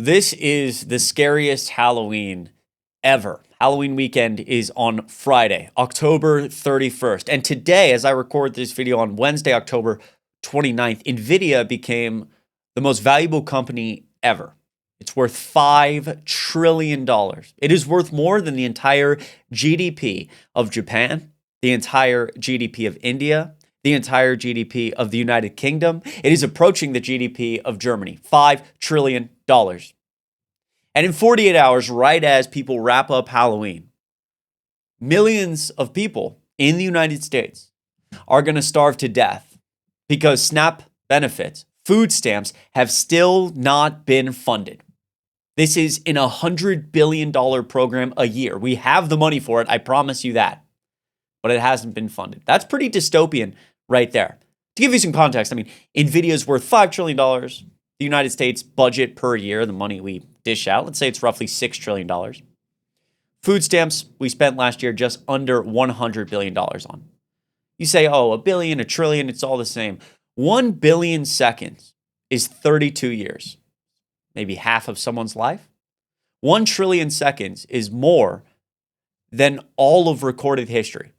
This is the scariest Halloween ever. Halloween weekend is on Friday, October 31st. And today, as I record this video on Wednesday, October 29th, NVIDIA became the most valuable company ever. It's worth $5 trillion. It is worth more than the entire GDP of Japan, the entire GDP of India, the entire GDP of the United Kingdom. It is approaching the GDP of Germany, $5 trillion. And in 48 hours, right as people wrap up Halloween, millions of people in the United States are going to starve to death because SNAP benefits, food stamps, have still not been funded. This is an $100 billion program a year. We have the money for it, I promise you that. But it hasn't been funded. That's pretty dystopian right there. To give you some context, I mean, NVIDIA is worth $5 trillion. The United States budget per year, the money we dish out, let's say it's roughly $6 trillion. Food stamps, we spent last year just under $100 billion on. You say, oh, a billion, a trillion, it's all the same. 1 billion seconds is 32 years, maybe half of someone's life. 1 trillion seconds is more than all of recorded history,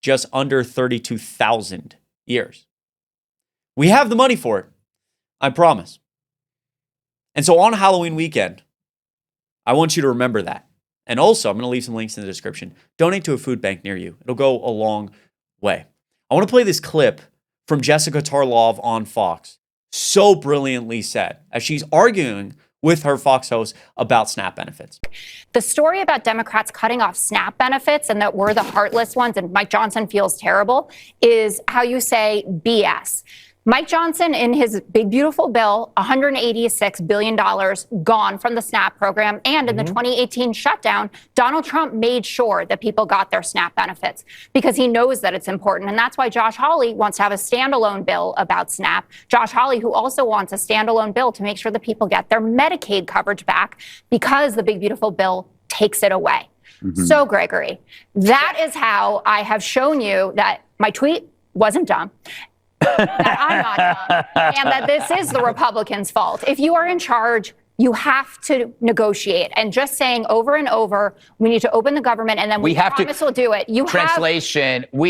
just under 32,000 years. We have the money for it, I promise. And so on Halloween weekend, I want you to remember that. And also, I'm going to leave some links in the description. Donate to a food bank near you. It'll go a long way. I want to play this clip from Jessica Tarlov on Fox. So brilliantly said, as she's arguing with her Fox host about SNAP benefits. The story about Democrats cutting off SNAP benefits and that we're the heartless ones and Mike Johnson feels terrible is how you say BS. Mike Johnson, in his big, beautiful bill, $186 billion gone from the SNAP program. And in the 2018 shutdown, Donald Trump made sure that people got their SNAP benefits because he knows that it's important. And that's why Josh Hawley wants to have a standalone bill about SNAP. Josh Hawley, who also wants a standalone bill to make sure that people get their Medicaid coverage back because the big, beautiful bill takes it away. So, Gregory, that is how I have shown you that my tweet wasn't dumb. That I'm not dumb, and that this is the Republicans' fault. If you are in charge, you have to negotiate. And just saying over and over, we need to open the government, and then we promise we'll do it. We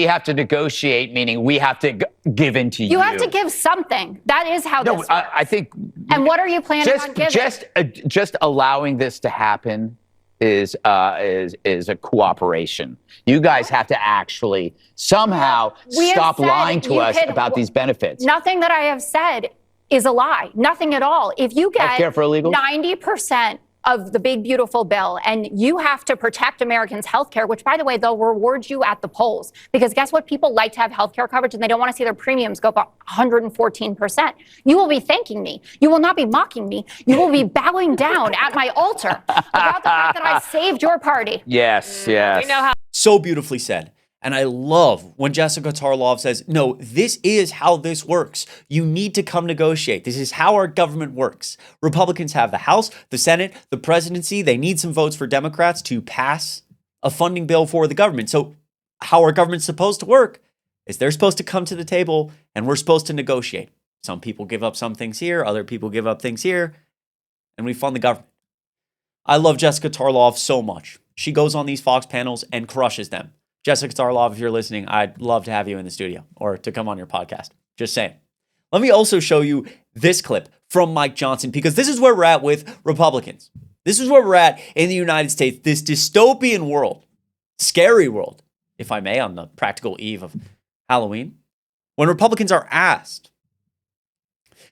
have to negotiate, meaning we have to give in to you. You have to give something. That is how this works. I think. And what are you planning on giving? Just allowing this to happen is a cooperation. You guys have to actually somehow stop lying to us about these benefits. Nothing that I have said is a lie. Nothing at all. If you get 90% of the big, beautiful bill and you have to protect Americans' health care, which, by the way, they'll reward you at the polls. Because guess what? People like to have health care coverage and they don't want to see their premiums go up 114%. You will be thanking me. You will not be mocking me. You will be bowing down at my altar about the fact that I saved your party. Yes, yes. We know how. So beautifully said. And I love when Jessica Tarlov says, no, this is how this works. You need to come negotiate. This is how our government works. Republicans have the House, the Senate, the presidency. They need some votes for Democrats to pass a funding bill for the government. So how our government's supposed to work is they're supposed to come to the table and we're supposed to negotiate. Some people give up some things here. Other people give up things here. And we fund the government. I love Jessica Tarlov so much. She goes on these Fox panels and crushes them. Jessica Tarlov, if you're listening, I'd love to have you in the studio or to come on your podcast. Just saying. Let me also show you this clip from Mike Johnson because this is where we're at with Republicans. This is where we're at in the United States, this dystopian world, scary world, if I may, on the practical eve of Halloween, when Republicans are asked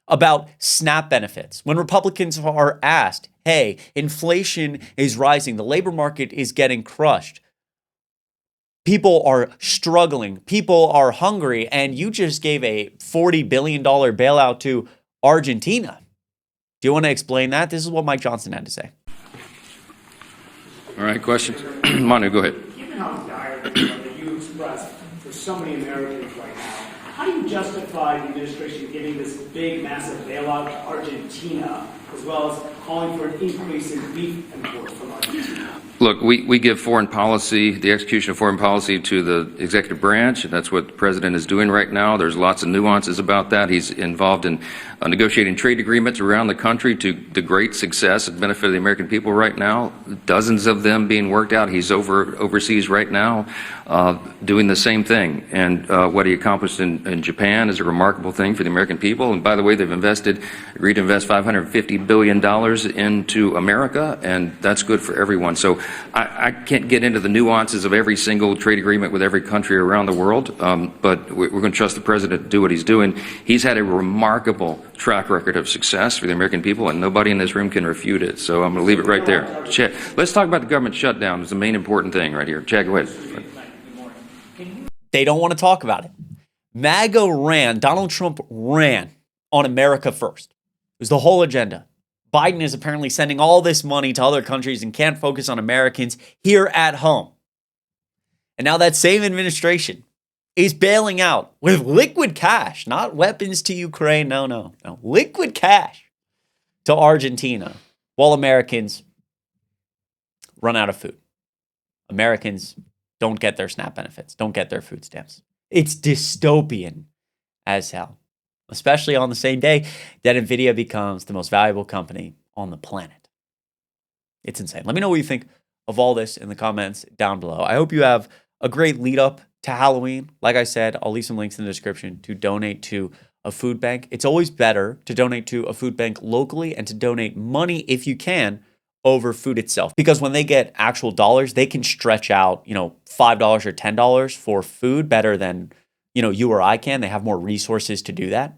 about SNAP benefits, when Republicans are asked, hey, inflation is rising, the labor market is getting crushed, people are struggling, people are hungry, and you just gave a $40 billion bailout to Argentina. Do you want to explain that? This is what Mike Johnson had to say. All right, questions? Manu, go ahead. Given how dire the feeling that you expressed for so many Americans right now, how do you justify the administration giving this big, massive bailout to Argentina, as well as calling for an increase in beef imports from Argentina? Look, we give foreign policy, the execution of foreign policy, to the executive branch. That's what the president is doing right now. There's lots of nuances about that. He's involved in negotiating trade agreements around the country to the great success and benefit of the American people right now. Dozens of them being worked out. He's overseas right now doing the same thing. And what he accomplished in Japan is a remarkable thing for the American people. And by the way, they've agreed to invest $550 billion into America, and that's good for everyone. So I can't get into the nuances of every single trade agreement with every country around the world, but we're going to trust the president to do what he's doing. He's had a remarkable track record of success for the American people, and nobody in this room can refute it. So I'm going to leave it right there. Chad, let's talk about the government shutdown. It's the main important thing right here. Chad, go ahead. They don't want to talk about it. Donald Trump ran on America first. It was the whole agenda. Biden is apparently sending all this money to other countries and can't focus on Americans here at home. And now that same administration is bailing out with liquid cash, not weapons to Ukraine. No. Liquid cash to Argentina while Americans run out of food. Americans don't get their SNAP benefits, don't get their food stamps. It's dystopian as hell, especially on the same day that NVIDIA becomes the most valuable company on the planet. It's insane. Let me know what you think of all this in the comments down below. I hope you have a great lead up to Halloween. Like I said, I'll leave some links in the description to donate to a food bank. It's always better to donate to a food bank locally and to donate money if you can over food itself. Because when they get actual dollars, they can stretch out, $5 or $10 for food better than, you or I can. They have more resources to do that.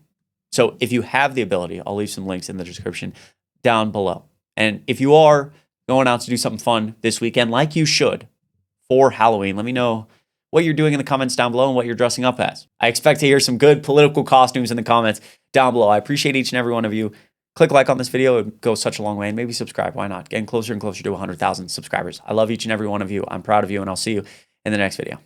So if you have the ability, I'll leave some links in the description down below. And if you are going out to do something fun this weekend, like you should for Halloween, let me know what you're doing in the comments down below and what you're dressing up as. I expect to hear some good political costumes in the comments down below. I appreciate each and every one of you. Click like on this video. It goes such a long way. And maybe subscribe. Why not? Getting closer and closer to 100,000 subscribers. I love each and every one of you. I'm proud of you, and I'll see you in the next video.